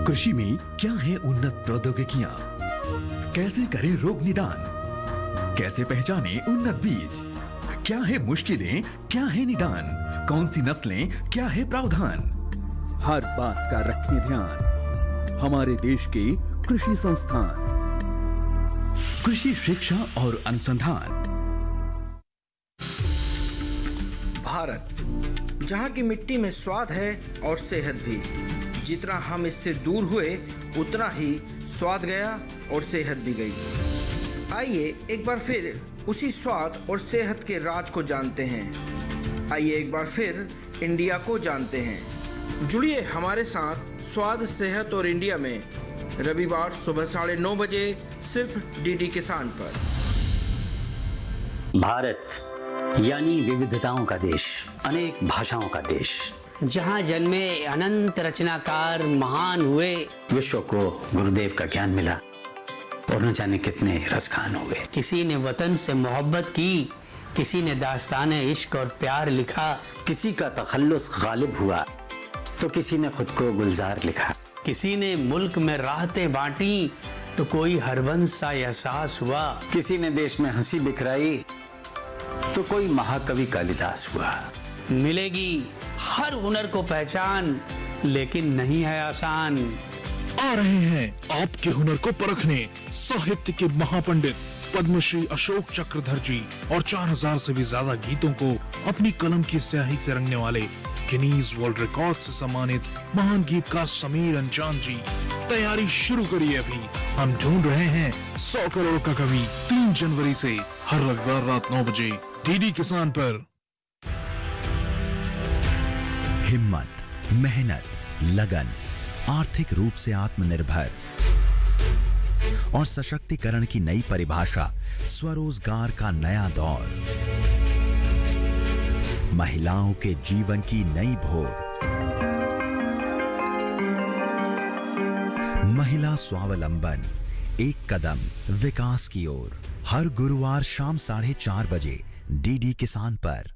कृषि में क्या है उन्नत प्रौद्योगिकियां? कैसे करें रोग निदान? कैसे पहचानें उन्नत बीज? क्या है मुश्किलें, क्या है निदान? कौन सी नस्लें, क्या है प्रावधान? हर बात का रखें ध्यान। हमारे देश के कृषि संस्थान, कृषि शिक्षा और अनुसंधान। भारत, जहाँ की मिट्टी में स्वाद है और सेहत भी। जितना हम इससे दूर हुए उतना ही स्वाद गया और सेहत भी गई। आइए एक बार फिर उसी स्वाद और सेहत के राज को जानते हैं। आइए एक बार फिर इंडिया को जानते हैं। जुड़िए हमारे साथ स्वाद, सेहत और इंडिया में रविवार सुबह 9:30 बजे सिर्फ डीडी किसान पर। भारत यानी विविधताओं का देश, अनेक भाषाओं का देश, जहाँ जन्मे अनंत रचनाकार महान हुए। विश्व को गुरुदेव का ज्ञान मिला और न जाने कितने रसखान हुए। किसी ने वतन से मोहब्बत की, किसी ने दास्ताने इश्क और प्यार लिखा, किसी का तखल्लुस गालिब हुआ तो किसी ने खुद को गुलजार लिखा। किसी ने मुल्क में राहतें बांटी तो कोई हरबंस सा एहसास हुआ। किसी ने देश में हंसी बिखराई तो कोई महाकवि कालिदास हुआ। मिलेगी हर हुनर को पहचान, लेकिन नहीं है आसान। आ रहे हैं आपके हुनर को परखने साहित्य के महापंडित पद्मश्री अशोक चक्रधर जी और 4000 से भी ज्यादा गीतों को अपनी कलम की स्याही से रंगने वाले गिनीज वर्ल्ड रिकॉर्ड से सम्मानित महान गीतकार समीर अंजान जी। तैयारी शुरू करिए अभी। हम ढूंढ रहे हैं 100 करोड़ का कवि। 3 जनवरी से हर रविवार रात 9 बजे डीडी किसान पर। हिम्मत, मेहनत, लगन, आर्थिक रूप से आत्मनिर्भर और सशक्तिकरण की नई परिभाषा, स्वरोजगार का नया दौर, महिलाओं के जीवन की नई भोर, महिला स्वावलंबन, एक कदम विकास की ओर। हर गुरुवार शाम 4:30 बजे डीडी किसान पर।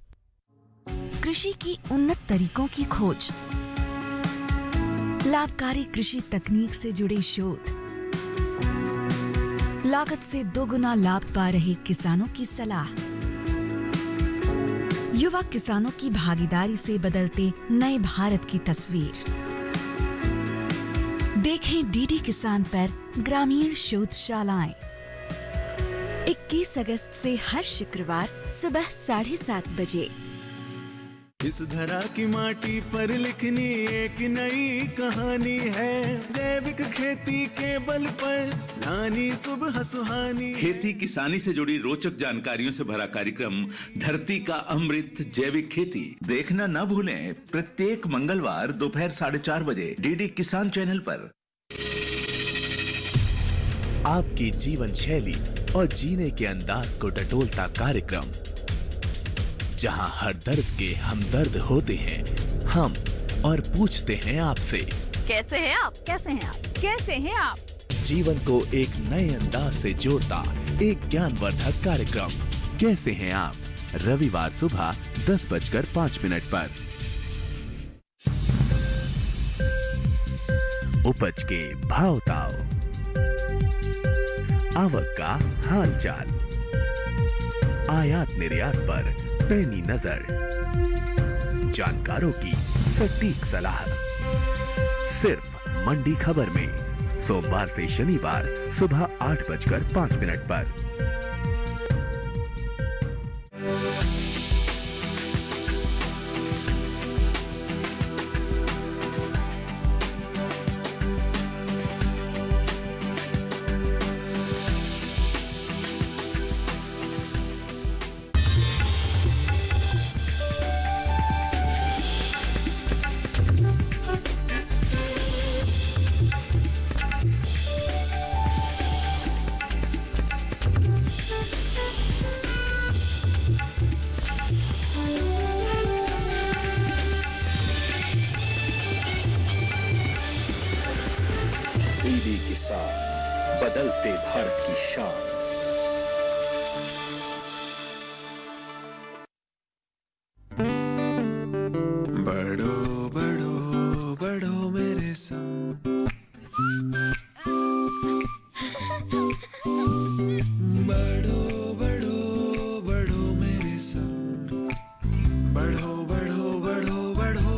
कृषि की उन्नत तरीकों की खोज, लाभकारी कृषि तकनीक से जुड़े शोध, लागत से दोगुना लाभ पा रहे किसानों की सलाह, युवा किसानों की भागीदारी से बदलते नए भारत की तस्वीर। देखें डीडी किसान पर ग्रामीण शोधशालाएं। 21 अगस्त से हर शुक्रवार सुबह 7:30 बजे। इस धरा की माटी पर लिखनी एक नई कहानी है। जैविक खेती के बल पर लानी सुबह सुहानी। खेती किसानी से जुड़ी रोचक जानकारियों से भरा कार्यक्रम धरती का अमृत जैविक खेती देखना न भूलें। प्रत्येक मंगलवार दोपहर 4:30 बजे डीडी किसान चैनल पर। आपकी जीवन शैली और जीने के अंदाज को टटोलता कार्यक्रम, जहां हर दर्द के हमदर्द होते हैं हम और पूछते हैं आपसे, कैसे हैं आप? कैसे हैं आप? कैसे हैं आप? जीवन को एक नए अंदाज से जोड़ता एक ज्ञानवर्धक कार्यक्रम, कैसे हैं आप? रविवार सुबह 10:05 पर। उपज के भाव ताव, आवक का हाल चाल, आयात निर्यात पर पैनी नजर, जानकारों की सटीक सलाह, सिर्फ मंडी खबर में सोमवार से शनिवार सुबह 8:05 पर। डीडी किसान, बदलते भारत की शान। बढ़ो बढ़ो बढ़ो मेरे संग, बढ़ो बढ़ो बढ़ो मेरे संग, बढ़ो बढ़ो बढ़ो बढ़ो।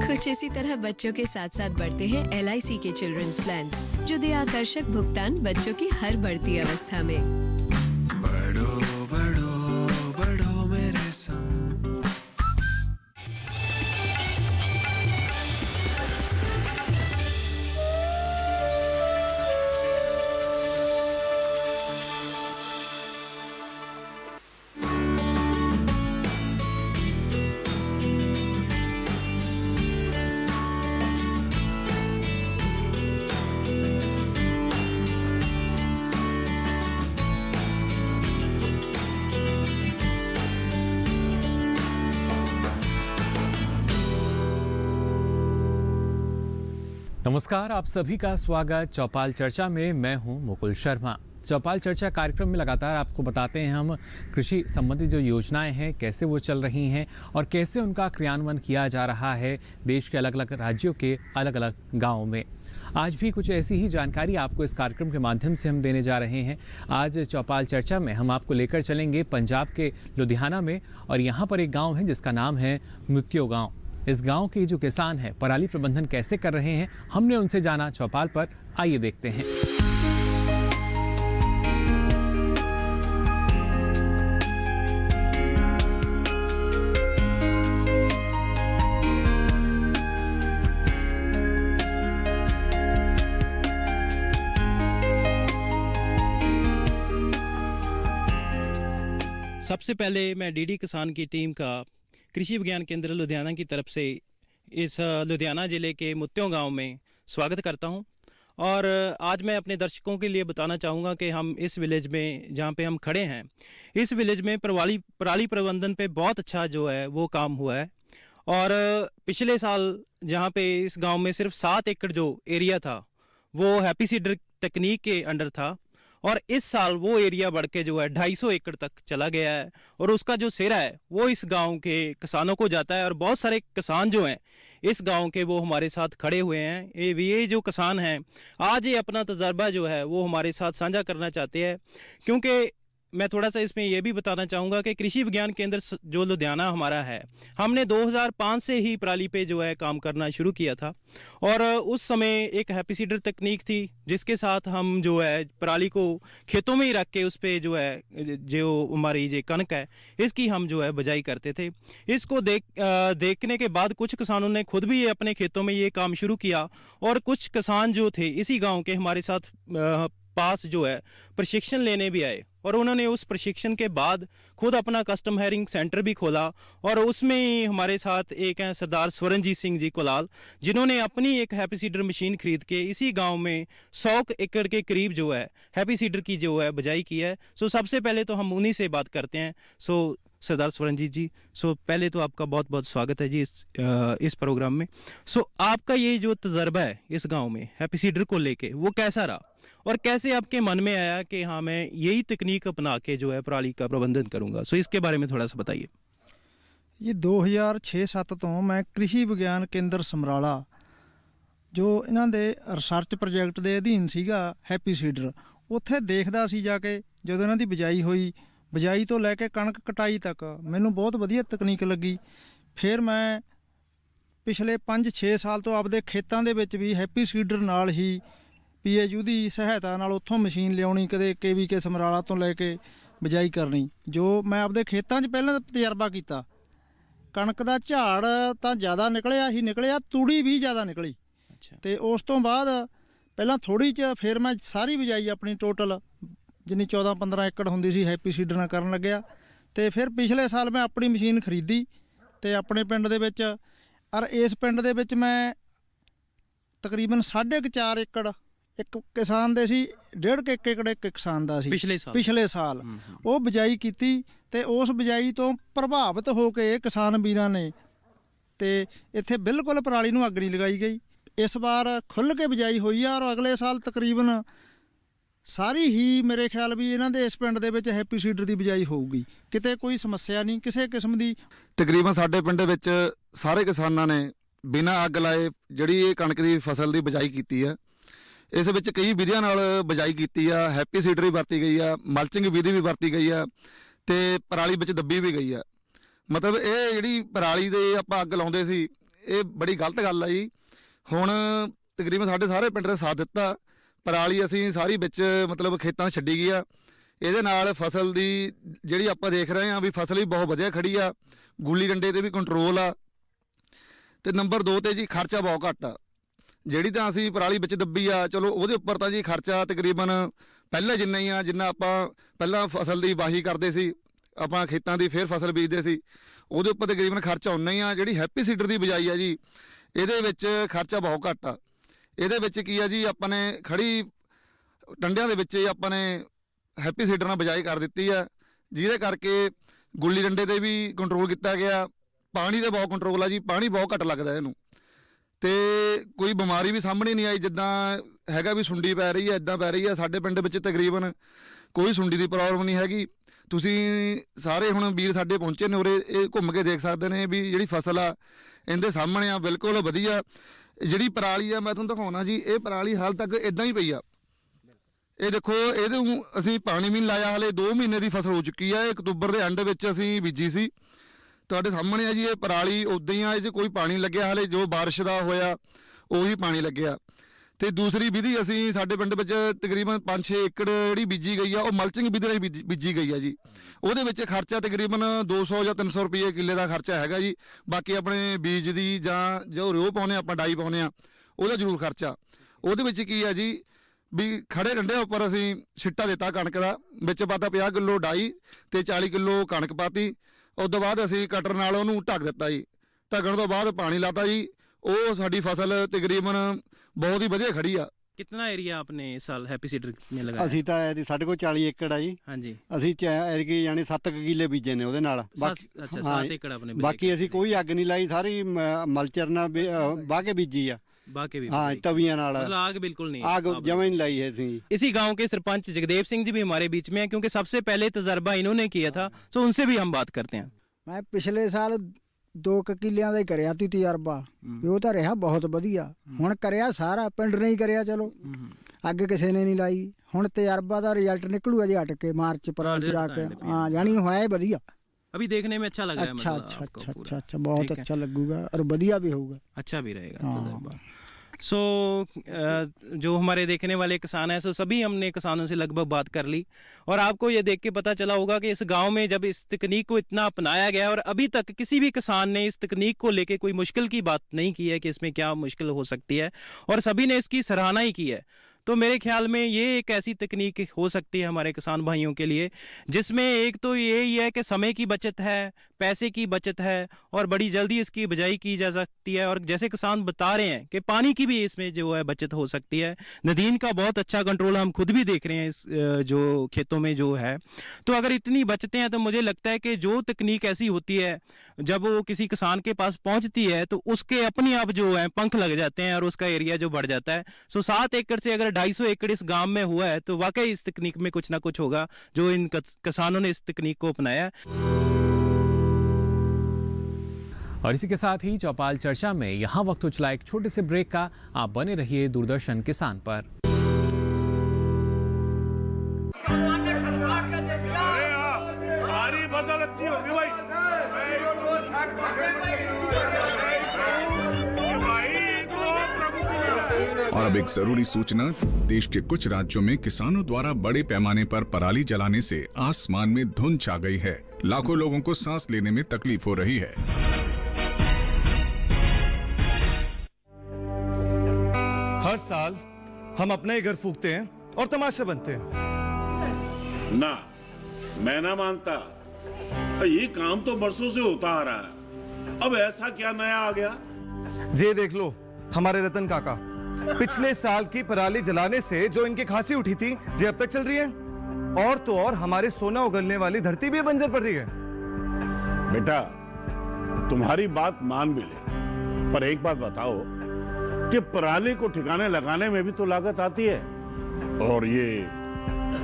कुछ इसी तरह बच्चों के साथ साथ बढ़ते हैं LIC के चिल्ड्रंस प्लान्स, जो दे आकर्षक भुगतान बच्चों की हर बढ़ती अवस्था में। बढ़ो बढ़ो बढ़ो मेरे संग। नमस्कार, आप सभी का स्वागत चौपाल चर्चा में। मैं हूं मुकुल शर्मा। चौपाल चर्चा कार्यक्रम में लगातार आपको बताते हैं हम कृषि संबंधी जो योजनाएं हैं कैसे वो चल रही हैं और कैसे उनका क्रियान्वयन किया जा रहा है देश के अलग अलग राज्यों के अलग अलग गाँवों में। आज भी कुछ ऐसी ही जानकारी आपको इस कार्यक्रम के माध्यम से हम देने जा रहे हैं। आज चौपाल चर्चा में हम आपको लेकर चलेंगे पंजाब के लुधियाना में, और यहाँ पर एक गाँव है जिसका नाम है मुत्यो गाँव। इस गांव के जो किसान हैं पराली प्रबंधन कैसे कर रहे हैं, हमने उनसे जाना चौपाल पर। आइए देखते हैं। सबसे पहले मैं डीडी किसान की टीम का कृषि विज्ञान केंद्र लुधियाना की तरफ से इस लुधियाना ज़िले के मुत्यों गांव में स्वागत करता हूं। और आज मैं अपने दर्शकों के लिए बताना चाहूँगा कि हम इस विलेज में जहां पे हम खड़े हैं, इस विलेज में पराली प्रबंधन पे बहुत अच्छा जो है वो काम हुआ है। और पिछले साल जहां पे इस गांव में सिर्फ 7 एकड़ जो एरिया था वो हैप्पी सीडर तकनीक के अंडर था, और इस साल वो एरिया बढ़ के जो है 250 एकड़ तक चला गया है। और उसका जो सिरा है वो इस गांव के किसानों को जाता है। और बहुत सारे किसान जो हैं इस गांव के वो हमारे साथ खड़े हुए हैं। ये जो किसान हैं आज ये अपना तजर्बा जो है वो हमारे साथ साझा करना चाहते हैं, क्योंकि मैं थोड़ा सा इसमें यह भी बताना चाहूँगा कि कृषि विज्ञान केंद्र जो लुधियाना हमारा है, हमने 2005 से ही पराली पे जो है काम करना शुरू किया था। और उस समय एक हैप्पी सीडर तकनीक थी जिसके साथ हम जो है पराली को खेतों में ही रख के उस पर जो है जो हमारी ये कणक है इसकी हम जो है बिजाई करते थे। इसको देखने के बाद कुछ किसानों ने खुद भी अपने खेतों में ये काम शुरू किया, और कुछ किसान जो थे इसी गाँव के हमारे साथ पास जो है प्रशिक्षण लेने भी आए, और उन्होंने उस प्रशिक्षण के बाद खुद अपना कस्टम हायरिंग सेंटर भी खोला। और उसमें ही हमारे साथ एक हैं सरदार स्वरणजीत सिंह जी कोलाल, जिन्होंने अपनी एक हैप्पी सीडर मशीन खरीद के इसी गांव में 100 एकड़ के करीब जो है हैप्पी सीडर की जो है बिजाई की है। सो सबसे पहले तो हम उन्हीं से बात करते हैं। सो सरदार स्वरणजीत जी, सो पहले तो आपका बहुत बहुत स्वागत है जी इस प्रोग्राम में। सो आपका ये जो तजर्बा है इस गाँव में हैप्पी सीडर को लेके वो कैसा रहा, और कैसे आपके मन में आया कि हाँ मैं यही तकनीक अपना के जो है पराली का प्रबंधन करूँगा? सो इसके बारे में थोड़ा सा बताइए। ये 2006-07 तो मैं कृषि विज्ञान केंद्र समराला जो इन्हां दे रिसर्च प्रोजैक्ट ਦੇ ਅਧੀਨ ਸੀਗਾ हैप्पी सीडर, ਉੱਥੇ ਦੇਖਦਾ ਸੀ ਜਾ ਕੇ। ਜਦੋਂ ਇਹਨਾਂ ਦੀ ਬਿਜਾਈ ਹੋਈ, ਬਿਜਾਈ ਤੋਂ ਲੈ ਕੇ ਕਣਕ ਕਟਾਈ ਤੱਕ ਮੈਨੂੰ ਬਹੁਤ ਵਧੀਆ ਤਕਨੀਕ ਲੱਗੀ। ਫਿਰ ਮੈਂ ਪਿਛਲੇ 5-6 ਸਾਲ ਤੋਂ ਆਪਦੇ ਖੇਤਾਂ ਦੇ ਵਿੱਚ ਵੀ हैप्पी सीडर ਨਾਲ ਹੀ PAU ਦੀ ਸਹਾਇਤਾ ਨਾਲ ਉੱਥੋਂ ਮਸ਼ੀਨ ਲਿਆਉਣੀ, ਕਦੇ KVK ਸਮਰਾਲਾ ਤੋਂ ਲੈ ਕੇ ਬਿਜਾਈ ਕਰਨੀ। ਜੋ ਮੈਂ ਆਪਦੇ ਖੇਤਾਂ 'ਚ ਪਹਿਲਾਂ ਤਜਰਬਾ ਕੀਤਾ, ਕਣਕ ਦਾ ਝਾੜ ਤਾਂ ਜ਼ਿਆਦਾ ਨਿਕਲਿਆ, ਤੂੜੀ ਵੀ ਜ਼ਿਆਦਾ ਨਿਕਲੀ। ਤੇ ਉਸ ਤੋਂ ਬਾਅਦ ਪਹਿਲਾਂ ਥੋੜੀ 'ਚ ਫਿਰ ਮੈਂ ਸਾਰੀ ਬਿਜਾਈ ਆਪਣੀ ਟੋਟਲ ਜਿੰਨੀ 14-15 ਏਕੜ ਹੁੰਦੀ ਸੀ हैप्पी सीडर ਨਾਲ ਕਰਨ ਲੱਗਿਆ। ਤੇ ਫਿਰ ਪਿਛਲੇ ਸਾਲ ਮੈਂ ਆਪਣੀ ਮਸ਼ੀਨ ਖਰੀਦੀ ਤੇ ਆਪਣੇ ਪਿੰਡ ਦੇ ਵਿੱਚ, ਔਰ ਇਸ ਪਿੰਡ ਦੇ ਵਿੱਚ ਮੈਂ ਤਕਰੀਬਨ 4.5 ਏਕੜ ਇੱਕ ਕਿਸਾਨ ਦੇ ਸੀ, 1.5 ਏਕੜ ਇੱਕ ਕਿਸਾਨ ਦਾ ਸੀ ਪਿਛਲੇ ਸਾਲ ਉਹ ਬਿਜਾਈ ਕੀਤੀ। ਤੇ ਉਸ ਬਿਜਾਈ ਤੋਂ ਪ੍ਰਭਾਵਿਤ ਹੋ ਕੇ ਇਹ ਕਿਸਾਨ ਵੀਰਾਂ ਨੇ ਤੇ ਇੱਥੇ ਬਿਲਕੁਲ ਪਰਾਲੀ ਨੂੰ ਅੱਗ ਨਹੀਂ ਲਗਾਈ ਗਈ। ਇਸ ਵਾਰ ਖੁੱਲ੍ਹ ਕੇ ਬਿਜਾਈ ਹੋਈ ਆ, ਔਰ ਅਗਲੇ ਸਾਲ ਤਕਰੀਬਨ ਸਾਰੀ ਹੀ ਮੇਰੇ ਖਿਆਲ ਵੀ ਇਹਨਾਂ ਦੇ ਇਸ ਪਿੰਡ ਦੇ ਵਿੱਚ हैप्पी सीडर ਦੀ ਬਿਜਾਈ ਹੋਊਗੀ। ਕਿਤੇ ਕੋਈ ਸਮੱਸਿਆ ਨਹੀਂ ਕਿਸੇ ਕਿਸਮ ਦੀ। ਤਕਰੀਬਨ ਸਾਡੇ ਪਿੰਡ ਵਿੱਚ ਸਾਰੇ ਕਿਸਾਨਾਂ ਨੇ ਬਿਨਾਂ ਅੱਗ ਲਾਏ ਜਿਹੜੀ ਇਹ ਕਣਕ ਦੀ ਫਸਲ ਦੀ ਬਿਜਾਈ ਕੀਤੀ ਆ। ਇਸ ਵਿੱਚ ਕਈ ਵਿਧੀਆਂ ਨਾਲ ਬਿਜਾਈ ਕੀਤੀ ਆ। ਹੈਪੀ ਸੀਡਰ ਵੀ ਵਰਤੀ ਗਈ ਆ, ਮਲਚਿੰਗ ਵਿਧੀ ਵੀ ਵਰਤੀ ਗਈ ਆ ਤੇ ਪਰਾਲੀ ਵਿੱਚ ਦੱਬੀ ਵੀ ਗਈ ਆ। ਮਤਲਬ ਇਹ ਜਿਹੜੀ ਪਰਾਲੀ ਦੇ ਆਪਾਂ ਅੱਗ ਲਾਉਂਦੇ ਸੀ, ਇਹ ਬੜੀ ਗਲਤ ਗੱਲ ਆ ਜੀ। ਹੁਣ ਤਕਰੀਬਨ ਸਾਡੇ ਸਾਰੇ ਪਿੰਡ ਨੇ ਸਾਥ ਦਿੱਤਾ। ਪਰਾਲੀ ਅਸੀਂ ਸਾਰੀ ਵਿੱਚ ਮਤਲਬ ਖੇਤਾਂ 'ਚ ਛੱਡੀ ਗਈ ਆ। ਇਹਦੇ ਨਾਲ ਫਸਲ ਦੀ ਜਿਹੜੀ ਆਪਾਂ ਦੇਖ ਰਹੇ ਹਾਂ ਵੀ ਫਸਲ ਵੀ ਬਹੁਤ ਵਧੀਆ ਖੜੀ ਆ। ਗੁੱਲੀ ਡੰਡੇ ਤੇ ਵੀ ਕੰਟਰੋਲ ਆ। ਤੇ ਨੰਬਰ 2 ਤੇ ਜੀ ਖਰਚਾ ਬਹੁਤ ਘੱਟ ਆ। ਜਿਹੜੀ ਤਾਂ ਅਸੀਂ ਪਰਾਲੀ ਵਿੱਚ ਦੱਬੀ ਆ, ਚਲੋ ਉਹਦੇ ਉੱਪਰ ਤਾਂ ਜੀ ਖਰਚਾ ਤਕਰੀਬਨ ਪਹਿਲਾਂ ਜਿੰਨਾ ਹੀ ਆ ਜਿੰਨਾ ਆਪਾਂ ਪਹਿਲਾਂ ਫਸਲ ਦੀ ਵਾਹੀ ਕਰਦੇ ਸੀ, ਆਪਾਂ ਖੇਤਾਂ ਦੀ ਫਿਰ ਫਸਲ ਬੀਜਦੇ ਸੀ, ਉਹਦੇ ਉੱਪਰ ਤਕਰੀਬਨ ਖਰਚਾ ਉਨਾ ਹੀ ਆ। ਜਿਹੜੀ ਹੈਪੀ ਸੀਡਰ ਦੀ ਬਿਜਾਈ ਆ ਜੀ, ਇਹਦੇ ਵਿੱਚ ਖਰਚਾ ਬਹੁਤ ਘੱਟ ਆ। ਇਹਦੇ ਵਿੱਚ ਕੀ ਆ ਜੀ, ਆਪਾਂ ਨੇ ਖੜੀ ਡੰਡਿਆਂ ਦੇ ਵਿੱਚ ਆਪਾਂ ਨੇ ਹੈਪੀ ਸੀਡਰ ਨਾਲ ਬਿਜਾਈ ਕਰ ਦਿੱਤੀ ਆ, ਜਿਹਦੇ ਕਰਕੇ ਗੁੱਲੀ ਡੰਡੇ ਤੇ ਵੀ ਕੰਟਰੋਲ ਕੀਤਾ ਗਿਆ। ਪਾਣੀ ਤੇ ਬਹੁਤ ਕੰਟਰੋਲ ਆ ਜੀ, ਪਾਣੀ ਬਹੁਤ ਘੱਟ ਲੱਗਦਾ ਇਹਨੂੰ। ਤੇ ਕੋਈ ਬਿਮਾਰੀ ਵੀ ਸਾਹਮਣੇ ਨਹੀਂ ਆਈ ਜਿੱਦਾਂ ਹੈਗਾ ਵੀ ਸੁੰਡੀ ਪੈ ਰਹੀ ਹੈ, ਇਦਾਂ ਪੈ ਰਹੀ ਹੈ। ਸਾਡੇ ਪਿੰਡ ਵਿੱਚ ਤਕਰੀਬਨ ਕੋਈ ਸੁੰਡੀ ਦੀ ਪ੍ਰੋਬਲਮ ਨਹੀਂ ਹੈਗੀ। ਤੁਸੀਂ ਸਾਰੇ ਹੁਣ ਵੀਰ ਸਾਡੇ ਪਹੁੰਚੇ ਨੇ ਉਰੇ, ਇਹ ਘੁੰਮ ਕੇ ਦੇਖ ਸਕਦੇ ਨੇ ਵੀ ਜਿਹੜੀ ਫਸਲ ਆ ਇਹਦੇ ਸਾਹਮਣੇ ਆ, ਬਿਲਕੁਲ ਵਧੀਆ। ਜਿਹੜੀ ਪਰਾਲੀ ਆ ਮੈਂ ਤੁਹਾਨੂੰ ਦਿਖਾਉਣਾ ਜੀ, ਇਹ ਪਰਾਲੀ ਹਾਲ ਤੱਕ ਇਦਾਂ ਹੀ ਪਈ ਆ। ਇਹ ਦੇਖੋ, ਇਹਦੇ ਨੂੰ ਅਸੀਂ ਪਾਣੀ ਵੀ ਨਹੀਂ ਲਾਇਆ, ਹਲੇ 2 ਮਹੀਨੇ ਦੀ ਫਸਲ ਹੋ ਚੁੱਕੀ ਆ। ਇਹ ਅਕਤੂਬਰ ਦੇ ਐਂਡ ਵਿੱਚ ਅਸੀਂ ਬੀਜੀ ਸੀ। ਤੁਹਾਡੇ ਸਾਹਮਣੇ ਆ ਜੀ, ਇਹ ਪਰਾਲੀ ਉੱਦਾਂ ਹੀ ਆ, ਇਹ 'ਚ ਕੋਈ ਪਾਣੀ ਲੱਗਿਆ ਹਲੇ, ਜੋ ਬਾਰਿਸ਼ ਦਾ ਹੋਇਆ ਉਹੀ ਪਾਣੀ ਲੱਗਿਆ। ਤੇ ਦੂਸਰੀ ਵਿਧੀ ਅਸੀਂ ਸਾਡੇ ਪਿੰਡ ਵਿੱਚ ਤਕਰੀਬਨ 5-6 ਏਕੜ ਜਿਹੜੀ ਬੀਜੀ ਗਈ ਆ, ਉਹ ਮਲਚਿੰਗ ਵਿਧੀ ਨਾਲ ਬੀਜੀ ਗਈ ਆ ਜੀ। ਉਹਦੇ ਵਿੱਚ ਖਰਚਾ ਤਕਰੀਬਨ 200 ਜਾਂ 300 ਰੁਪਏ ਕਿੱਲੇ ਦਾ ਖਰਚਾ ਹੈਗਾ ਜੀ। ਬਾਕੀ ਆਪਣੇ ਬੀਜ ਦੀ ਜਾਂ ਜੋ ਰਿਓ ਪਾਉਂਦੇ ਆਪਾਂ ਡਾਈ ਪਾਉਂਦੇ ਆ, ਉਹਦਾ ਜ਼ਰੂਰ ਖਰਚਾ। ਉਹਦੇ ਵਿੱਚ ਕੀ ਆ ਜੀ ਵੀ ਖੜੇ ਡੰਡਿਆਂ ਉੱਪਰ ਅਸੀਂ ਛਿੱਟਾ ਦਿੱਤਾ ਕਣਕ ਦਾ, ਵਿੱਚ ਪਾਤਾ 50 ਕਿਲੋ ਡਾਈ ਤੇ 40 ਕਿਲੋ ਕਣਕ ਪਾਤੀ। ਉਸ ਤੋਂ ਬਾਅਦ ਅਸੀਂ ਕਟਰ ਨਾਲ ਉਹਨੂੰ ਢੱਕ ਦਿੱਤਾ ਜੀ। ਢੱਕਣ ਤੋਂ ਬਾਅਦ ਪਾਣੀ ਲਾਤਾ ਜੀ। ਉਹ ਸਾਡੀ ਫਸਲ ਤਕਰੀਬਨ ਬਹੁਤ ਹੀ ਵਧੀਆ ਖੜੀ ਆ। कितना एरिया आपने इस साल हैप्पी सीडर में लगाया? ਅਸੀਂ ਤਾਂ ਇਹਦੀ ਸਾਡੇ ਕੋਲ 40 ਏਕੜ ਆ ਜੀ। ਹਾਂਜੀ। ਅਸੀਂ ਐਤਕੀ ਯਾਨੀ 7 ਕਿੱਲੇ ਬੀਜੇ ਨੇ ਉਹਦੇ ਨਾਲ। ਅੱਛਾ 7 ਏਕੜ ਆਪਨੇ ਬੀਜੇ। ਬਾਕੀ ਅਸੀਂ ਕੋਈ ਅੱਗ ਨਹੀਂ ਲਾਈ, ਸਾਰੀ ਮਲਚਰ ਨਾਲ ਵਾਹ ਕੇ ਬੀਜੀ ਆ। बाकी भी हाँ तवियां नाल मतलब आग बिल्कुल नहीं, आग जमा नहीं लाई है। इसी गांव के सरपंच जगदेव सिंह जी भी हमारे बीच में हैं, क्योंकि सबसे पहले तजर्बा इन्होंने किया था, तो उनसे भी हम बात करते हैं। मैं पिछले साल 2 किल्लियां ਦਾ ਹੀ ਕਰਿਆ ਤੀ ਤਜਰਬਾ, ਉਹ ਤਾਂ ਰਿਹਾ ਬਹੁਤ ਵਧੀਆ। ਹੁਣ ਕਰਿਆ ਸਾਰਾ ਪਿੰਡ ਨੇ ਹੀ ਕਰਿਆ, ਚਲੋ ਅੱਗ ਕਿਸੇ ਨੇ ਨਹੀਂ ਲਾਈ। ਹੁਣ ਤਜਰਬਾ ਦਾ ਰਿਜ਼ਲਟ ਨਿਕਲੂਗਾ ਜੀ ਅਟ ਕੇ ਮਾਰਚ ਅਪ੍ਰੈਲ ਚ ਜਾ ਕੇ। ਹਾਂ ਜਾਨੀ ਹੋਇਆ ਵਧੀਆ। अभी देखने में अच्छा लग रहा है। अच्छा अच्छा अच्छा अच्छा अच्छा बहुत अच्छा लगूगा और बढ़िया भी होगा, अच्छा भी रहेगा तजर्बा। सो जो हमारे देखने वाले किसान हैं, सो सभी हमने किसानों से लगभग बात कर ली, और आपको ये देख के पता चला होगा कि इस गांव में जब इस तकनीक को इतना अपनाया गया और अभी तक किसी भी किसान ने इस तकनीक को लेके कोई मुश्किल की बात नहीं की है कि इसमें क्या मुश्किल हो सकती है, और सभी ने इसकी सराहना ही की है। तो मेरे ख्याल में ये एक ऐसी तकनीक हो सकती है हमारे किसान भाइयों के लिए, जिसमें एक तो यही है कि समय की बचत है, पैसे की बचत है, और बड़ी जल्दी इसकी बिजाई की जा सकती है। और जैसे किसान बता रहे हैं कि पानी की भी इसमें जो है बचत हो सकती है। नदीन का बहुत अच्छा कंट्रोल हम खुद भी देख रहे हैं इस जो खेतों में जो है। तो अगर इतनी बचतें हैं तो मुझे लगता है कि जो तकनीक ऐसी होती है जब वो किसी किसान के पास पहुंचती है तो उसके अपने आप जो है पंख लग जाते हैं और उसका एरिया जो बढ़ जाता है। सो 7 एकड़ से अगर 250 एकड़ इस गांव में हुआ है तो वाकई इस तकनीक में कुछ ना कुछ होगा जो इन किसानों ने इस तकनीक को अपनाया। और इसी के साथ ही चौपाल चर्चा में यहाँ वक्त हो चला एक छोटे से ब्रेक का। आप बने रहिए दूरदर्शन किसान पर। सारी फसल अच्छी होगी भाई। और अब एक जरूरी सूचना, देश के कुछ राज्यों में किसानों द्वारा बड़े पैमाने पर पराली जलाने से आसमान में धुंध छा गई है। लाखों लोगों को सांस लेने में तकलीफ हो रही है। हर साल हम अपने ही घर फूकते हैं और तमाशा बनते हैं। ना, मैं ना मानता। ये काम तो बरसों से होता आ रहा है, अब ऐसा क्या नया आ गया? ये देख लो हमारे रतन काका, पिछले साल की पराली जलाने से जो इनकी खांसी उठी थी, ये अब तक चल रही है। और तो और हमारे सोना उगलने वाली धरती भी बंजर पड़ रही है। बेटा, तुम्हारी बात मान भी ले, पर एक बात बताओ कि पराली को ठिकाने लगाने में भी तो लागत आती है, और ये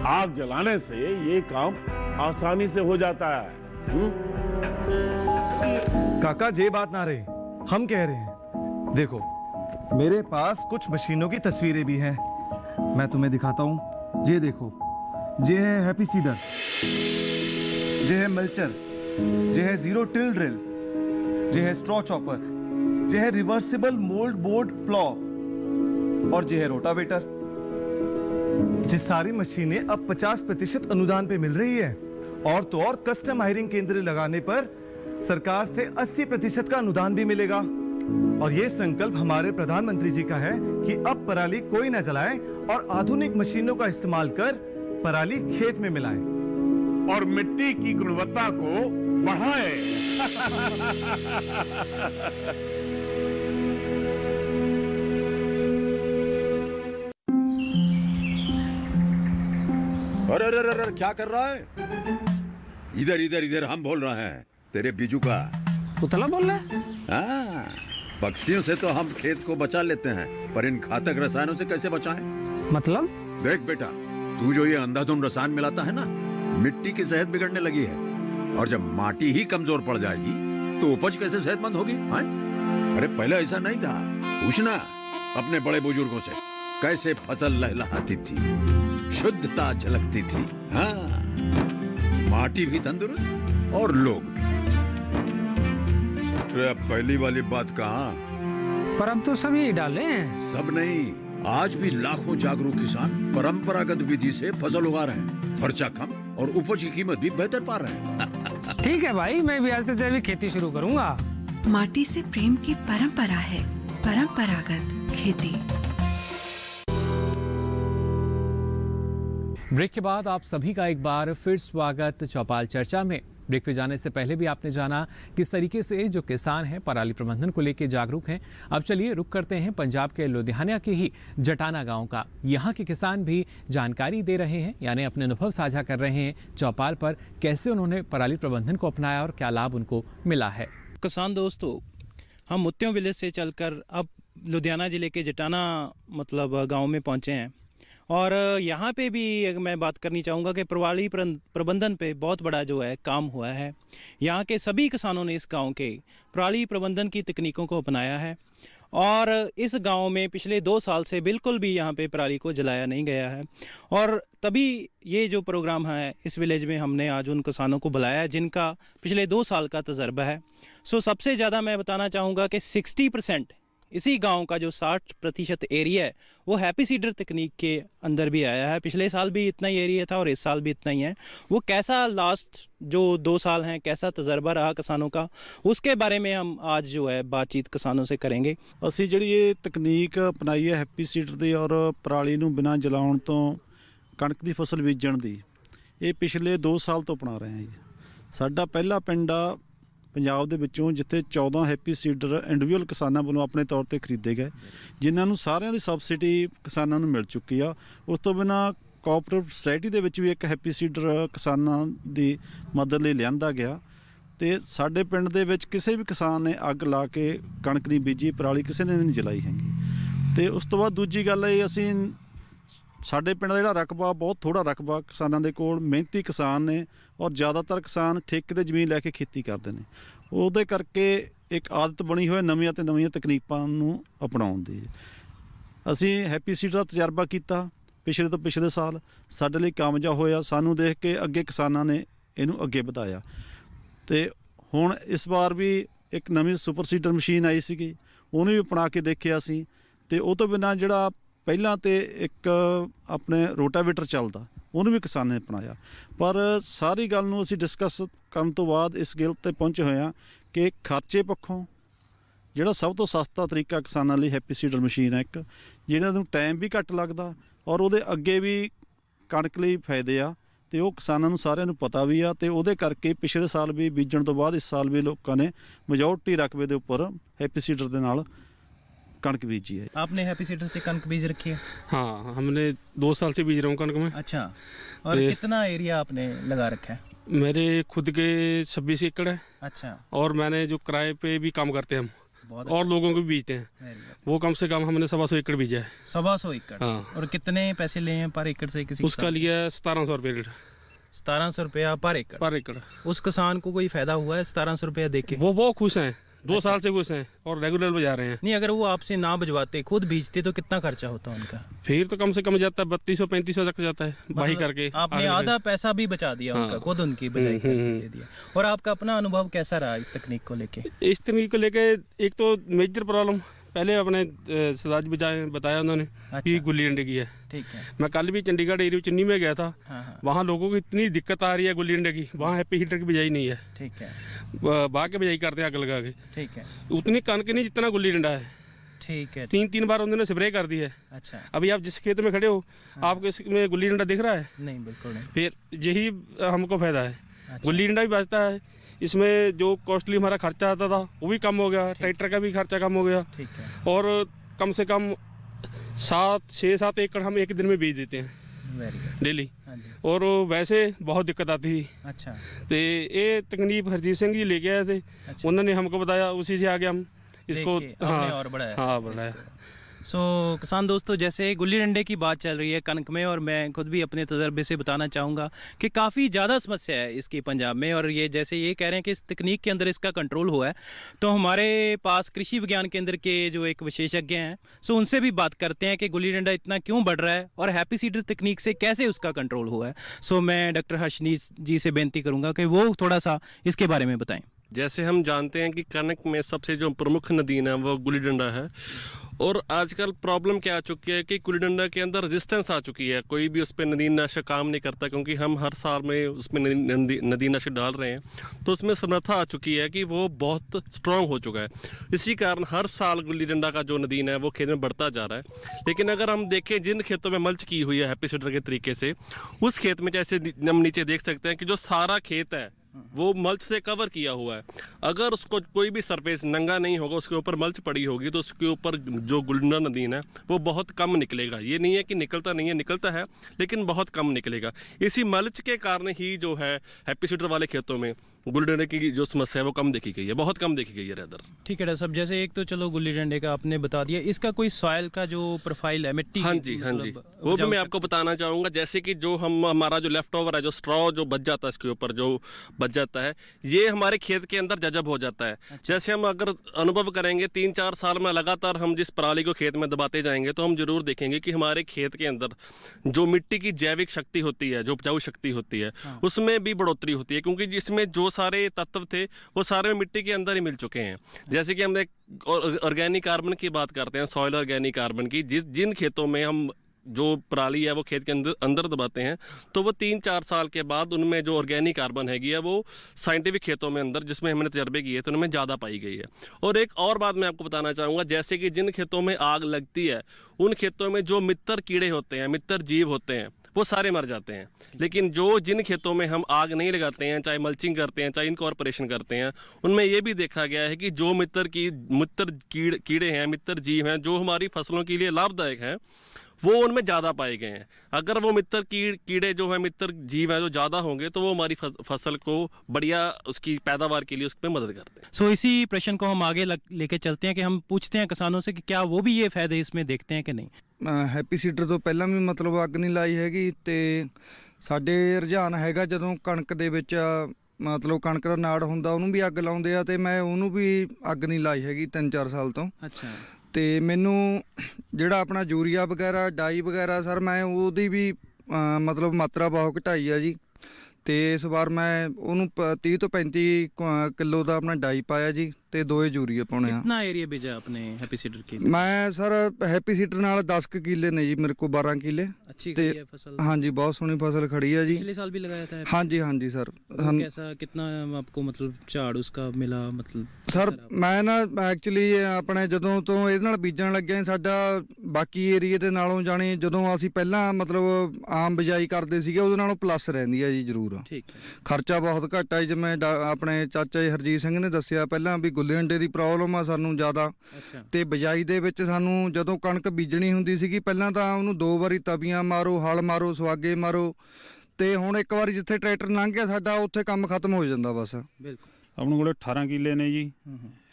आग जलाने से ये काम आसानी से हो जाता है। काका ये बात ना रही, हम कह रहे हैं। देखो, मेरे पास कुछ मशीनों की तस्वीरें भी हैं, मैं तुम्हें दिखाता हूं। ये देखो, ये है हैप्पी सीडर, ये है मल्चर, ये है जीरो टिल ड्रिल, ये है स्ट्रॉ चॉपर, ये है रिवर्सिबल मोल्ड बोर्ड प्लॉ और ये है रोटावेटर। ये सारी मशीनें अब 50% अनुदान पे मिल रही है, और तो और कस्टम हायरिंग केंद्र लगाने पर सरकार से 80% का अनुदान भी मिलेगा। और ये संकल्प हमारे प्रधानमंत्री जी का है कि अब पराली कोई न जलाए और आधुनिक मशीनों का इस्तेमाल कर पराली खेत में मिलाएं और मिट्टी की गुणवत्ता को बढ़ाए। अरे अरे अरे क्या कर रहा है? इधर इधर इधर, हम बोल रहे हैं तेरे बीजू का। पुतला बोल रहा है? हाँ, पक्षियों से तो हम खेत को बचा लेते हैं, पर इन घातक रसायनों से कैसे बचाएं? मतलब? देख बेटा, तू जो ये अंधाधुंध रसायन मिलाता है ना, मिट्टी की सेहत बिगड़ने लगी है, और जब माटी ही कमजोर पड़ जाएगी तो उपज कैसे सेहतमंद होगी? हाँ? अरे पहले ऐसा नहीं था, पूछना अपने बड़े बुजुर्गों से, कैसे फसल लहलहाती थी, शुद्धता झलकती थी। हाँ, माटी भी तंदुरुस्त और लोग भी। पहली वाली बात कहाँ? पर अब तो सभी डाले हैं। सब नहीं, आज भी लाखों जागरूक किसान परंपरागत विधि से फसल उगा रहे हैं, खर्चा कम और उपज की कीमत भी बेहतर पा रहे हैं। ठीक है भाई, मैं भी आज से जैविक खेती शुरू करूंगा। माटी से प्रेम की परंपरा है परंपरागत खेती। ब्रेक के बाद आप सभी का एक बार फिर स्वागत चौपाल चर्चा में। ब्रेक पे जाने से पहले भी आपने जाना किस तरीके से जो किसान हैं पराली प्रबंधन को लेकर जागरूक हैं। अब चलिए रुक करते हैं पंजाब के लुधियाना के ही जटाना गांव का। यहाँ के किसान भी जानकारी दे रहे हैं, यानी अपने अनुभव साझा कर रहे हैं चौपाल पर, कैसे उन्होंने पराली प्रबंधन को अपनाया और क्या लाभ उनको मिला है। किसान दोस्तों, हम मुत्यों विलेज से चलकर अब लुधियाना ज़िले के जटाना गाँव में पहुँचे हैं, और यहाँ पे भी मैं बात करनी चाहूँगा कि पराली प्रबंधन पे बहुत बड़ा जो है काम हुआ है। यहाँ के सभी किसानों ने इस गांव के पराली प्रबंधन की तकनीकों को अपनाया है, और इस गांव में पिछले 2 साल से बिल्कुल भी यहाँ पे पराली को जलाया नहीं गया है। और तभी ये जो प्रोग्राम है इस विलेज में हमने आज उन किसानों को बुलाया जिनका पिछले 2 साल का तजर्बा है। सबसे ज़्यादा मैं बताना चाहूँगा कि 60% इसी गांव का जो 60% एरिया है वो हैप्पी सीडर तकनीक के अंदर भी आया है। पिछले साल भी इतना ही एरिया था और इस साल भी इतना ही है। वो कैसा लास्ट जो 2 साल हैं कैसा तजर्बा रहा किसानों का, उसके बारे में हम आज जो है बातचीत किसानों से करेंगे। ਅਸੀਂ ਜਿਹੜੀ ਇਹ ਤਕਨੀਕ ਅਪਣਾਈ ਹੈ ਹੈਪੀ ਸੀਡਰ ਦੀ ਔਰ ਪਰਾਲੀ ਨੂੰ ਬਿਨਾਂ ਜਲਾਉਣ ਤੋਂ ਕਣਕ ਦੀ ਫਸਲ ਬੀਜਣ ਦੀ, ਇਹ ਪਿਛਲੇ 2 ਸਾਲ ਤੋਂ ਅਪਣਾ ਰਹੇ ਹਾਂ ਜੀ। ਸਾਡਾ ਪਹਿਲਾ ਪਿੰਡ ਆ ਪੰਜਾਬ ਦੇ ਵਿੱਚੋਂ ਜਿੱਥੇ 14 ਹੈਪੀ ਸੀਡਰ ਇੰਡੀਵਿਜੂਅਲ ਕਿਸਾਨਾਂ ਵੱਲੋਂ ਆਪਣੇ ਤੌਰ ਤੇ ਖਰੀਦੇ ਗਏ, ਜਿਨ੍ਹਾਂ ਨੂੰ ਸਾਰਿਆਂ ਦੀ ਸਬਸਿਡੀ ਕਿਸਾਨਾਂ ਨੂੰ ਮਿਲ ਚੁੱਕੀ ਆ। ਉਸ ਤੋਂ ਬਿਨਾਂ ਕੋਆਪਰੇਟਿਵ ਸੁਸਾਇਟੀ ਦੇ ਵਿੱਚ ਵੀ ਇੱਕ ਹੈਪੀ ਸੀਡਰ ਕਿਸਾਨਾਂ ਦੀ ਮਦਦ ਲਈ ਲਿਆਂਦਾ ਗਿਆ, ਤੇ ਸਾਡੇ ਪਿੰਡ ਦੇ ਵਿੱਚ ਕਿਸੇ ਵੀ ਕਿਸਾਨ ਨੇ ਅੱਗ ਲਾ ਕੇ ਕਣਕ ਨਹੀਂ ਬੀਜੀ, ਪਰਾਲੀ ਕਿਸੇ ਨੇ ਨਹੀਂ ਜਲਾਈ ਹੈਗੀ। ਤੇ ਉਸ ਤੋਂ ਬਾਅਦ ਦੂਜੀ ਗੱਲ ਇਹ, ਅਸੀਂ ਸਾਡੇ ਪਿੰਡ ਦਾ ਜਿਹੜਾ ਰਕਬਾ ਬਹੁਤ ਥੋੜਾ ਰਕਬਾ ਕਿਸਾਨਾਂ ਦੇ ਕੋਲ, ਮਿਹਨਤੀ ਕਿਸਾਨ ਨੇ ਔਰ ਜ਼ਿਆਦਾਤਰ ਕਿਸਾਨ ਠੇਕੇ ਤੇ ਜ਼ਮੀਨ ਲੈ ਕੇ ਖੇਤੀ ਕਰਦੇ ਨੇ। ਉਹਦੇ ਕਰਕੇ ਇੱਕ ਆਦਤ ਬਣੀ ਹੋਈ ਨਵੀਆਂ ਤੇ ਨਵੀਆਂ ਤਕਨੀਕਾਂ ਨੂੰ ਅਪਣਾਉਣ ਦੀ। ਅਸੀਂ ਹੈਪੀ ਸੀਡਰ ਦਾ ਤਜਰਬਾ ਕੀਤਾ ਪਿਛਲੇ ਤੋਂ ਪਿਛਲੇ ਸਾਲ, ਸਾਡੇ ਲਈ ਕਾਮਯਾਬ ਹੋਇਆ। ਸਾਨੂੰ ਦੇਖ ਕੇ ਅੱਗੇ ਕਿਸਾਨਾਂ ਨੇ ਇਹਨੂੰ ਅੱਗੇ ਵਧਾਇਆ, ਤੇ ਹੁਣ ਇਸ ਵਾਰ ਵੀ ਇੱਕ ਨਵੀਂ ਸੁਪਰ ਸੀਡਰ ਮਸ਼ੀਨ ਆਈ ਸੀਗੀ, ਉਹਨੂੰ ਵੀ ਅਪਣਾ ਕੇ ਦੇਖਿਆ ਸੀ। ਤੇ ਉਹ ਤੋਂ ਬਿਨਾਂ ਜਿਹੜਾ ਪਹਿਲਾਂ ਤੇ ਇੱਕ ਆਪਣੇ ਰੋਟਾਵੇਟਰ ਚੱਲਦਾ, ਉਹਨੂੰ ਵੀ ਕਿਸਾਨ ਨੇ ਅਪਣਾਇਆ। ਪਰ ਸਾਰੀ ਗੱਲ ਨੂੰ ਅਸੀਂ ਡਿਸਕਸ ਕਰਨ ਤੋਂ ਬਾਅਦ ਇਸ ਗੱਲ ਤੇ ਪਹੁੰਚੇ ਹੋਏ ਹਾਂ ਕਿ ਖਰਚੇ ਪੱਖੋਂ ਜਿਹੜਾ ਸਭ ਤੋਂ ਸਸਤਾ ਤਰੀਕਾ ਕਿਸਾਨਾਂ ਲਈ ਹੈਪੀ ਸੀਡਰ ਮਸ਼ੀਨ ਹੈ, ਇੱਕ ਜਿਹਨਾਂ ਨੂੰ ਟਾਈਮ ਵੀ ਘੱਟ ਲੱਗਦਾ ਔਰ ਉਹਦੇ ਅੱਗੇ ਵੀ ਕਣਕ ਲਈ ਫਾਇਦੇ ਆ, ਤੇ ਉਹ ਕਿਸਾਨਾਂ ਨੂੰ ਸਾਰਿਆਂ ਨੂੰ ਪਤਾ ਵੀ ਆ। ਤੇ ਉਹਦੇ ਕਰਕੇ ਪਿਛਲੇ ਸਾਲ ਵੀ ਬੀਜਣ ਤੋਂ ਬਾਅਦ ਇਸ ਸਾਲ ਵੀ ਲੋਕਾਂ ਨੇ ਮੈਜੋਰਟੀ ਰਕਬੇ ਦੇ ਉੱਪਰ ਹੈਪੀ ਸੀਡਰ ਦੇ ਨਾਲ कणक बीजी है। आपने हैप्पी सीडर से कणक बीज रखी है? हाँ, हमने 2 साल से बीज रहा हूँ कणक में। अच्छा, और कितना एरिया आपने लगा रखा है? मेरे खुद के 26 एकड़ है। अच्छा, और मैंने जो किराए पे भी काम करते हैं हम, और लोगों को भी बीजते हैं, वो कम से कम हमने 125 एकड़ बीजा है। 125 एकड़? हाँ। और कितने पैसे लिए हैं पर एकड़ से किसी? उसका लिया 1700 रुपये। 1700 रुपया पर एकड़? पर एकड़। उस किसान को कोई फायदा हुआ है 1700 रुपया दे के? वो बहुत खुश हैं, 2 साल से घुस हैं और रेगुलर बजा रहे हैं। नहीं, अगर वो आपसे ना बजवाते खुद बीजते तो कितना खर्चा होता उनका? फिर तो कम से कम जाता है 3200-3500 तक जाता है भाई करके। आपने आधा पैसा भी बचा दिया उनका, खुद उनकी बजाई करके दे दिया। और आपका अपना अनुभव कैसा रहा इस तकनीक को लेके? इस तकनीक को लेके एक तो मेजर प्रॉब्लम पहले अपने सरदार जी बताया उन्होंने कि गुल्ली डंडे की है। ठीक है। मैं कल भी चंडीगढ़ एरिया चुन्नी में गया था। वहाँ लोगों को इतनी दिक्कत आ रही है गुल्ली डंडे की, वहाँ हैप्पी सीडर की बजाई नहीं है। ठीक है। बाग के बजाई करते हैं आग लगा के। ठीक है। उतनी कनक नहीं जितना गुल्ली डंडा है। ठीक है। 3 बार उन्होंने स्प्रे कर दी है। अच्छा। अभी आप जिस खेत में खड़े हो आपको इसमें गुल्ली डंडा दिख रहा है? नहीं, बिल्कुल नहीं। फिर यही हमको फायदा है। गुल्ली डंडा भी बचता है, इसमें जो कॉस्टली हमारा खर्चा आता था वो भी कम हो गया, ट्रैक्टर का भी खर्चा कम हो गया। ठीक है। और कम से कम 6-7 एकड़ हम एक दिन में बीज देते हैं डेली। और वैसे बहुत दिक्कत आती थी। अच्छा। तो ये तकनीक हरजीत सिंह जी लेके आए थे। उन्होंने हमको बताया, उसी से आगे हम इसको और बढ़ाया। हाँ बढ़ाया। सो किसान दोस्तों, जैसे गुल्ली डंडे की बात चल रही है कनक में, और मैं खुद भी अपने तजर्बे से बताना चाहूँगा कि काफ़ी ज़्यादा समस्या है इसकी पंजाब में। और ये जैसे ये कह रहे हैं कि इस तकनीक के अंदर इसका कंट्रोल हुआ है, तो हमारे पास कृषि विज्ञान केंद्र के जो एक विशेषज्ञ हैं, सो उनसे भी बात करते हैं कि गुल्ली डंडा इतना क्यों बढ़ रहा है और हैप्पी सीडर तकनीक से कैसे उसका कंट्रोल हुआ है। सो मैं डॉक्टर हर्षनीत जी से बेनती करूँगा कि वो थोड़ा सा इसके बारे में बताएँ। जैसे हम जानते हैं कि कनक में सबसे जो प्रमुख नदीन है वो गुल्ली डंडा है। और आजकल प्रॉब्लम क्या आ चुकी है कि गुल्ली डंडा के अंदर रेजिस्टेंस आ चुकी है, कोई भी उस पर नदीनाशक काम नहीं करता, क्योंकि हम हर साल में उसमें नदीनाशक डाल रहे हैं, तो उसमें समर्था आ चुकी है कि वो बहुत स्ट्रांग हो चुका है। इसी कारण हर साल गुल्ली डंडा का जो नदीन है वो खेत में बढ़ता जा रहा है। लेकिन अगर हम देखें जिन खेतों में मल्च की हुई है हैप्पी सीडर के तरीके से, उस खेत में जैसे हम नीचे देख सकते हैं कि जो सारा खेत है वो मल्च से कवर किया हुआ है। अगर उसको कोई भी सरफेस नंगा नहीं होगा, उसके ऊपर मल्च पड़ी होगी, तो उसके ऊपर जो गुल्डा नदीन है वो बहुत कम निकलेगा। ये नहीं है कि निकलता नहीं है, निकलता है लेकिन बहुत कम निकलेगा। इसी मल्च के कारण ही जो है हैप्पी सीडर वाले खेतों में गुल्ली डंडे की जो समस्या है वो कम देखी गई है, बहुत कम देखी गई है रेदर। ठीक है डॉक्टर साहब, जैसे एक तो चलो गुल्ली डंडे का आपने बता दिया, इसका कोई सॉइल का जो प्रोफाइल है मिट्टी? हाँ जी, हाँ जी, वो भी मैं आपको बताना चाहूँगा। जैसे कि जो हमारा जो लेफ्ट ओवर है, जो स्ट्रॉ जो बच जाता है इसके ऊपर जो बच जाता है, ये हमारे खेत के अंदर जजब हो जाता है। जैसे हम अगर अनुभव करेंगे 3-4 साल में लगातार हम जिस पराली को खेत में दबाते जाएंगे, तो हम जरूर देखेंगे कि हमारे खेत के अंदर जो मिट्टी की जैविक शक्ति होती है, जो उपजाऊ शक्ति होती है, उसमें भी बढ़ोतरी होती है, क्योंकि जिसमें जो सारे तत्व थे वो सारे मिट्टी के अंदर ही मिल चुके हैं। जैसे कि हम एक ऑर्गेनिक कार्बन की बात करते हैं, सॉइल ऑर्गेनिक कार्बन की, जिन खेतों में हम जो पराली है वो खेत के अंदर दबाते हैं, तो वो 3-4 साल के बाद उनमें जो ऑर्गेनिक कार्बन हैगी है वो साइंटिफिक खेतों में अंदर, जिसमें हमने तजर्बे किए तो उनमें ज़्यादा पाई गई है। और एक और बात मैं आपको बताना चाहूँगा, जैसे कि जिन खेतों में आग लगती है, उन खेतों में जो मित्र कीड़े होते हैं, मित्र जीव होते हैं, वो सारे मर जाते हैं। लेकिन जिन खेतों में हम आग नहीं लगाते हैं, चाहे मल्चिंग करते हैं, चाहे इनकॉर्पोरेशन करते हैं, उनमें ये भी देखा गया है कि जो मित्र कीड़े हैं, मित्र जीव हैं, जो हमारी फसलों के लिए लाभदायक हैं, वो उनमें ज़्यादा पाए गए हैं। अगर वो मित्र कीड़े जो है, मित्र जीव हैं, जो ज़्यादा होंगे, तो वो हमारी फसल को बढ़िया उसकी पैदावार के लिए उसमें मदद करते हैं। सो इसी प्रश्न को हम आगे लेके चलते हैं कि हम पूछते हैं किसानों से कि क्या वो भी ये फायदे इसमें देखते हैं कि नहीं। हैप्पी सीडर ਤੋਂ ਪਹਿਲਾਂ ਵੀ ਮਤਲਬ ਅੱਗ ਨਹੀਂ ਲਾਈ ਹੈਗੀ, ਤੇ ਸਾਡੇ ਰੁਝਾਨ ਹੈਗਾ ਜਦੋਂ ਕਣਕ ਦੇ ਵਿੱਚ ਮਤਲਬ ਕਣਕ ਦਾ ਨਾੜ ਹੁੰਦਾ ਉਹਨੂੰ ਵੀ ਅੱਗ ਲਾਉਂਦੇ ਆ, ਤੇ ਮੈਂ ਉਹਨੂੰ ਵੀ ਅੱਗ ਨਹੀਂ ਲਾਈ ਹੈਗੀ 3-4 ਸਾਲ ਤੋਂ। ਅੱਛਾ। ਤੇ ਮੈਨੂੰ ਜਿਹੜਾ ਆਪਣਾ ਯੂਰੀਆ ਵਗੈਰਾ, ਡਾਈ ਵਗੈਰਾ ਸਰ, ਮੈਂ ਉਹਦੀ ਵੀ ਮਤਲਬ ਮਾਤਰਾ ਬਹੁਤ ਘਟਾਈ ਆ ਜੀ। ਤੇ ਇਸ ਵਾਰ ਮੈਂ ਉਹਨੂੰ 30 ਤੋਂ 35 ਕਿਲੋ ਦਾ ਆਪਣਾ ਡਾਈ ਪਾਇਆ ਜੀ, ਤੇ 2 ਯੂਰੀਆ ਪਾਉਣੇ ਆ। कितना एरिया भेजा आपने हैप्पी सीडर की? ਮੈਂ ਸਰ ਹੈਪੀ ਸੀਡਰ ਨਾਲ 10 ਕਿੱਲੇ ਨੇ ਜੀ ਮੇਰੇ ਕੋਲ, 12 ਕਿੱਲੇ। अच्छी ਤੇ खड़ी है फसल? ਹਾਂਜੀ, ਬਹੁਤ ਸੋਹਣੀ ਫਸਲ ਖੜੀ ਆ ਜੀ। पिछले साल भी लगाया था? ਹਾਂਜੀ ਹਾਂਜੀ ਸਰ। कैसा, कितना आपको मतलब झाड़ उसका मिला? मतलब ਸਰ ਮੈਂ ਨਾ ਐਕਚੁਅਲੀ ਆਪਣੇ ਜਦੋਂ ਤੋਂ ਇਹਦੇ ਨਾਲ ਬੀਜਣ ਲੱਗਿਆ, ਸਾਡਾ ਬਾਕੀ ਏਰੀਏ ਦੇ ਨਾਲੋਂ ਜਾਣੀ ਜਦੋਂ ਅਸੀਂ ਪਹਿਲਾਂ ਮਤਲਬ ਆਮ ਬਿਜਾਈ ਕਰਦੇ ਸੀਗੇ ਉਹਦੇ ਨਾਲੋਂ ਪਲੱਸ ਰਹਿੰਦੀ ਆ ਜੀ ਜ਼ਰੂਰ। ਠੀਕ ਹੈ। ਖਰਚਾ ਬਹੁਤ ਘੱਟ ਆ, ਜਿਵੇਂ ਆਪਣੇ ਚਾਚਾ ਜੀ ਹਰਜੀਤ ਸਿੰਘ ਨੇ ਦੱਸਿਆ ਪਹਿਲਾਂ ਵੀ ਗੁੱਲੀ ਡੰਡੇ ਦੀ ਪ੍ਰੋਬਲਮ ਆ ਸਾਨੂੰ ਜ਼ਿਆਦਾ, ਤੇ ਬਿਜਾਈ ਦੇ ਵਿੱਚ ਸਾਨੂੰ ਜਦੋਂ ਕਣਕ ਬੀਜਣੀ ਹੁੰਦੀ ਸੀਗੀ ਪਹਿਲਾਂ ਤਾਂ ਉਹਨੂੰ 2 ਵਾਰੀ ਤਵੀਆਂ ਮਾਰੋ, ਹਲ ਮਾਰੋ, ਸੁਹਾਗੇ ਮਾਰੋ, ਤੇ ਹੁਣ ਇੱਕ ਵਾਰੀ ਜਿੱਥੇ ਟਰੈਕਟਰ ਲੰਘ ਗਿਆ ਸਾਡਾ ਉੱਥੇ ਕੰਮ ਖਤਮ ਹੋ ਜਾਂਦਾ ਬਸ। ਬਿਲਕੁਲ। ਆਪਣੇ ਕੋਲ 18 ਕਿੱਲੇ ਨੇ ਜੀ,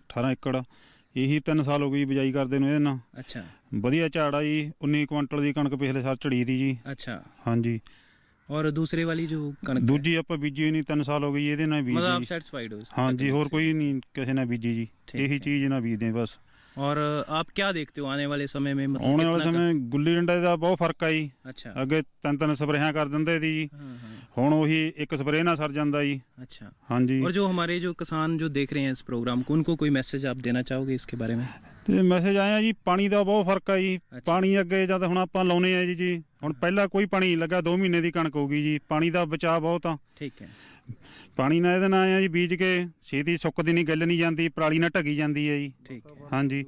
18 ਏਕੜ। ਇਹੀ 3 ਸਾਲ ਹੋ ਗਏ ਬਿਜਾਈ ਕਰਦੇ ਨੂੰ ਇਹਦੇ ਨਾਲ। ਅੱਛਾ। ਵਧੀਆ ਝਾੜ ਆ ਜੀ, 19 ਕੁਇੰਟਲ ਦੀ ਕਣਕ ਪਿਛਲੇ ਸਾਲ ਝੜੀ ਦੀ ਜੀ। ਅੱਛਾ। ਹਾਂਜੀ, और दूसरे वाली जो कणक ਦੂਜੀ ਆਪਾਂ ਬੀਜੀ ਹੋਈ ਨਹੀਂ 3 ਸਾਲ ਹੋ ਗਏ ਜੀ, ਇਹਦੇ ਨਾਲ ਬੀਜੀ मतलब आप ਜੀ। सेटिस्फाइड हो इस हाँ जी, तकनीक और से? कोई नहीं किसी ने बीजी जी, ठीक यही है। चीज़ ना बीजते बस। और आप क्या देखते हो आने वाले समय में, मतलब ਆਉਣ ਵਾਲੇ कितना ਸਮੇਂ ਗੁੱਲੀ ਡੰਡੇ ਦਾ ਬਹੁਤ ਫਰਕ ਆ ਜੀ। अच्छा। ਅੱਗੇ 3 ਸਪਰੇਹਾਂ ਕਰ ਦਿੰਦੇ ਸੀ ਜੀ, ਹੁਣ ਉਹੀ ਇੱਕ ਸਪਰੇਅ ਨਾਲ ਸਰ ਜਾਂਦਾ ਜੀ। अच्छा। हाँ जी। और जो हमारे जो किसान जो देख रहे हैं इस प्रोग्राम को, उनको कोई मैसेज आप देना चाहोगे इसके बारे में? ਤੇ ਮੈਸੇਜ ਆਇਆ ਜੀ, ਪਾਣੀ ਦਾ ਬਹੁਤ ਫਰਕ ਆ ਜੀ। ਪਾਣੀ ਅੱਗੇ ਜਦ ਹੁਣ ਆਪਾਂ ਲਾਉਨੇ ਆ ਜੀ, ਹੁਣ ਪਹਿਲਾਂ ਕੋਈ ਪਾਣੀ ਨਹੀਂ ਲੱਗਾ, 2 ਮਹੀਨੇ ਦੀ ਕਣਕ ਹੋ ਗਈ ਜੀ। ਪਾਣੀ ਦਾ ਬਚਾਅ ਬਹੁਤ ਆ। ठीक है। ਪਾਣੀ ਨਾਲ ਇਹਦੇ ਨਾਲ ਆਇਆ ਜੀ, ਬੀਜ ਕੇ ਛੇਤੀ ਸੁੱਕਦੀ ਨਹੀਂ, ਗੱਲ ਨਹੀਂ ਜਾਂਦੀ, ਪਰਾਲੀ ਨਾਲ ਢਕੀ ਜਾਂਦੀ ਹੈ ਜੀ। ठीक है। ਹਾਂਜੀ,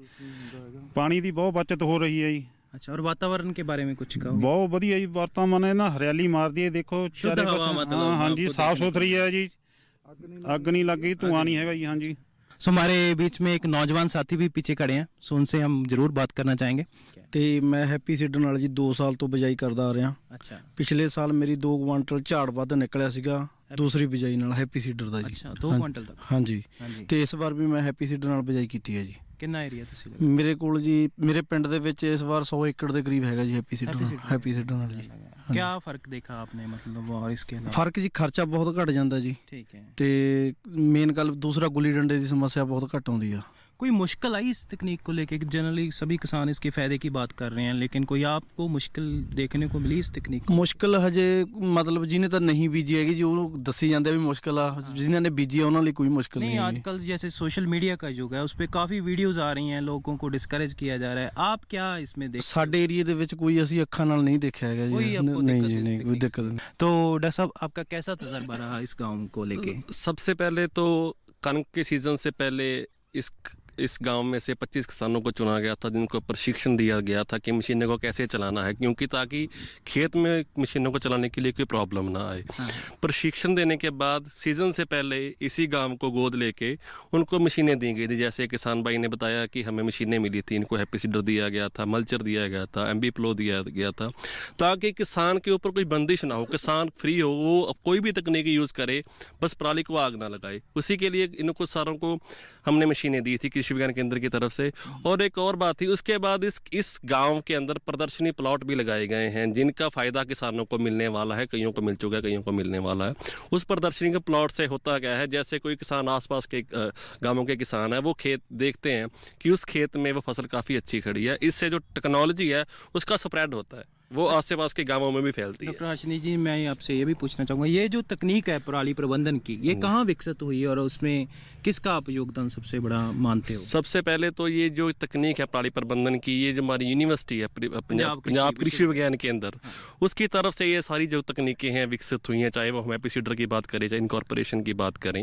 ਪਾਣੀ ਦੀ ਬਹੁਤ ਬਚਤ ਹੋ ਰਹੀ ਹੈ ਜੀ। अच्छा। और वातावरण के बारे में कुछ कहो? ਬਹੁਤ ਵਧੀਆ ਜੀ, ਵਰਤਮਾਨ ਇਹ ਨਾ ਹਰਿਆਲੀ ਮਾਰਦੀ ਹੈ, ਦੇਖੋ शुद्ध ਚਾਰੇ हवा ਪਾਸੇ। मतलब ਹਾਂ ਹਾਂਜੀ, आपको ਸਾਫ देखने को ਸੁਥਰੀ ਹੈ ਜੀ, ਅੱਗ ਨਹੀਂ ਲੱਗੀ, ਧੂਆਂ ਨਹੀਂ ਹੈਗਾ ਜੀ। ਹਾਂਜੀ। सो हमारे बीच में एक नौजवान साथी भी पीछे खड़े हैं, सो उनसे हम जरूर बात करना चाहेंगे। ਤੇ ਮੈਂ ਹੈਪੀ ਸੀਡਰ ਨਾਲ ਜੀ 2 ਸਾਲ ਤੋਂ ਬਿਜਾਈ ਕਰਦਾ ਆ ਰਿਹਾ। अच्छा। ਪਿਛਲੇ ਸਾਲ ਮੇਰੀ 2 ਕੁਆਂਟਲ ਝਾੜ ਵੱਧ ਨਿਕਲਿਆ ਸੀਗਾ ਦੂਸਰੀ ਬਿਜਾਈ ਨਾਲ ਹੈਪੀ ਸੀਡਰ ਦਾ ਜੀ। अच्छा, 2 ਕੁਆਂਟਲ ਤੱਕ? ਹਾਂਜੀ। ਹਾਂਜੀ। ਤੇ ਇਸ ਵਾਰ ਵੀ ਮੈਂ ਹੈਪੀ ਸੀਡਰ ਨਾਲ ਬਿਜਾਈ ਕੀਤੀ ਹੈ ਜੀ। कितना एरिया ਤੁਸੀਂ ਮੇਰੇ ਕੋਲ ਜੀ ਮੇਰੇ ਪਿੰਡ ਦੇ ਵਿੱਚ ਇਸ ਵਾਰ 100 ਏਕੜ ਦੇ ਕਰੀਬ ਹੈਗਾ ਜੀ ਹੈਪੀ ਸੀਡਰ ਨਾਲ ਜੀ। क्या फर्क देखा आपने, मतलब और इसके अलावा? ਫਰਕ ਜੀ ਖਰਚਾ ਬਹੁਤ ਘਟ ਜਾਂਦਾ ਜੀ। ठीक है। ਤੇ ਮੇਨ ਗੱਲ ਦੂਸਰਾ ਗੁੱਲੀ ਡੰਡੇ ਦੀ ਸਮੱਸਿਆ ਬਹੁਤ ਘਟ ਆਉਂਦੀ ਆ। कोई मुश्किल आई इस तकनीक को लेके? जनरली सभी किसान इसके फायदे की बात कर रहे हैं, लेकिन कोई आपको मुश्किल देखने को मिली इस तकनीक को? ਮੁਸ਼ਕਿਲ ਹਜੇ ਮਤਲਬ ਜਿਹਨੇ ਤਾਂ ਨਹੀਂ ਬੀਜੀ ਹੈਗੀ ਜੀ, ਉਹਨੂੰ ਦੱਸੀ ਜਾਂਦੇ ਵੀ ਮੁਸ਼ਕਿਲ ਆ। ਜਿਨ੍ਹਾਂ ਨੇ ਬੀਜੀ ਆ ਉਹਨਾਂ ਲਈ ਕੋਈ ਮੁਸ਼ਕਿਲ नहीं, ਨਹੀਂ ਹੈ। आजकल जैसे सोशल मीडिया का युग है, उस पर काफ़ी वीडियोस आ रही हैं, लोगों को डिस्करेज किया जा रहा है। आप क्या इसमें देख? ਸਾਡੇ ਏਰੀਏ ਦੇ ਵਿੱਚ ਕੋਈ ਅਸੀਂ ਅੱਖਾਂ ਨਾਲ ਨਹੀਂ ਦੇਖਿਆ ਹੈਗਾ ਜੀ। कोई आपको ਨਹੀਂ दिक्कत ਜੀ, इस ਨਹੀਂ ਕੋਈ तकनीक ਦਿੱਕत से? नहीं। तो डॉक्टर साहब, आपका कैसा तजर्बा रहा इस गाँव को लेके? सबसे पहले तो कनक के सीज़न से पहले इस गांव में से 25 किसानों को चुना गया था, जिनको प्रशिक्षण दिया गया था कि मशीनों को कैसे चलाना है, क्योंकि ताकि खेत में मशीनों को चलाने के लिए कोई प्रॉब्लम ना आए। प्रशिक्षण देने के बाद सीज़न से पहले इसी गांव को गोद लेके उनको मशीनें दी गई थी। जैसे किसान भाई ने बताया कि हमें मशीनें मिली थी, इनको हैप्पी सीडर दिया गया था, मल्चर दिया गया था, MB प्लो दिया गया था, ताकि किसान के ऊपर कोई बंदिश ना हो, किसान फ्री हो, वो कोई भी तकनीक यूज़ करे, बस पराली को आग ना लगाए। उसी के लिए इनको सारों को हमने मशीनें दी थी कृषि विज्ञान केंद्र की तरफ से। और एक और बात थी, उसके बाद इस गांव के अंदर प्रदर्शनी प्लॉट भी लगाए गए हैं, जिनका फ़ायदा किसानों को मिलने वाला है। कईयों को मिल चुका है, कईयों को मिलने वाला है। उस प्रदर्शनी के प्लॉट से होता क्या है, जैसे कोई किसान आसपास के गांवों के किसान है, वो खेत देखते हैं कि उस खेत में वो फसल काफ़ी अच्छी खड़ी है, इससे जो टेक्नोलॉजी है उसका स्प्रेड होता है, वो आस पास के गांवों में भी फैलती है। डॉक्टर हर्षनी जी, मैं आपसे ये भी पूछना चाहूँगा, ये जो तकनीक है पराली प्रबंधन की, ये कहाँ विकसित हुई और उसमें किसका आप योगदान सबसे बड़ा मानते हो? सबसे पहले तो ये जो तकनीक है पराली प्रबंधन की, ये जो हमारी यूनिवर्सिटी है पंजाब कृषि विज्ञान केंद्र, उसकी तरफ से ये सारी जो तकनीकें हैं विकसित हुई हैं, चाहे वो हम हैप्पी सीडर की बात करें, चाहे इनकॉर्पोरेशन की बात करें।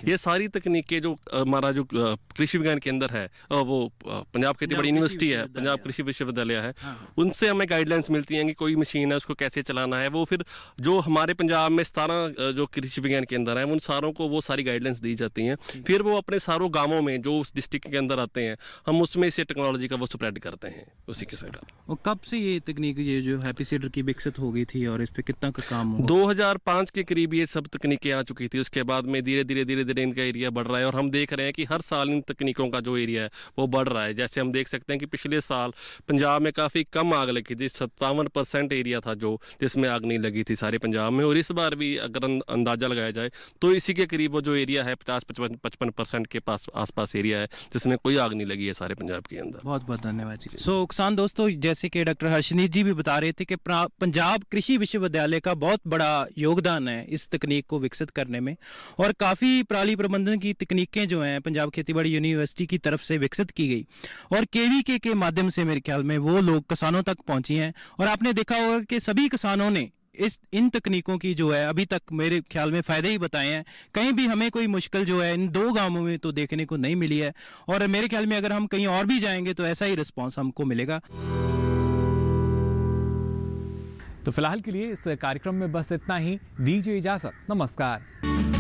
ये सारी तकनीकें जो हमारा जो कृषि विज्ञान केंद्र है, वो पंजाब खेती बड़ी यूनिवर्सिटी है, पंजाब कृषि विश्वविद्यालय है, उनसे हमें गाइडलाइंस मिलती हैं कि कोई मशीन है उसको कैसे चलाना है। वो फिर जो हमारे पंजाब में 17 जो कृषि विज्ञान केंद्र हैं, उन सारों को वो सारी गाइडलाइंस दी जाती हैं। फिर वो अपने सारों गांवों में जो उस डिस्ट्रिक्ट के अंदर आते हैं, हम उसमें से टेक्नोलॉजी का वो स्प्रेड करते हैं उसी के साथ। और कब से ये तकनीक ये जो हैप्पी सीडर की विकसित हो गई थी और इस पे कितना का काम हुआ? 2005 के करीब ये सब तकनीकें आ चुकी थी। उसके बाद में धीरे धीरे इनका एरिया बढ़ रहा है और हम देख रहे हैं कि हर साल इन तकनीकों का जो एरिया है वो बढ़ रहा है। जैसे हम देख सकते हैं कि पिछले साल पंजाब में काफ़ी कम आग लगी थी, 57% एरिया था जो जिसमें आग नहीं लगी थी सारे पंजाब में। और इस बार भी अगर अंदाज़ा लगाया जाए तो इसी के करीब वो जो एरिया है 50-55% के पास आसपास एरिया है जिसमें कोई आग नहीं लगी है सारे पंजाब के अंदर। बहुत बहुत धन्यवाद जी। सो किसान दोस्तों, जैसे कि डॉक्टर हर्षनीत जी भी बता रहे थे कि पंजाब कृषि विश्वविद्यालय का बहुत बड़ा योगदान है इस तकनीक को विकसित करने में, और काफ़ी पराली प्रबंधन की तकनीकें जो हैं पंजाब खेतीबाड़ी यूनिवर्सिटी की तरफ से विकसित की गई और केवीके के माध्यम से मेरे ख्याल में वो लोग किसानों तक पहुंची हैं। और आपने देखा होगा कि सभी किसानों ने इन तकनीकों की जो है अभी तक मेरे ख्याल में फ़ायदे ही बताए हैं। कहीं भी हमें कोई मुश्किल जो है इन 2 गांवों में तो देखने को नहीं मिली है, और मेरे ख्याल में अगर हम कहीं और भी जाएंगे तो ऐसा ही रिस्पॉन्स हमको मिलेगा। तो फिलहाल के लिए इस कार्यक्रम में बस इतना ही। दीजिए इजाज़त। नमस्कार।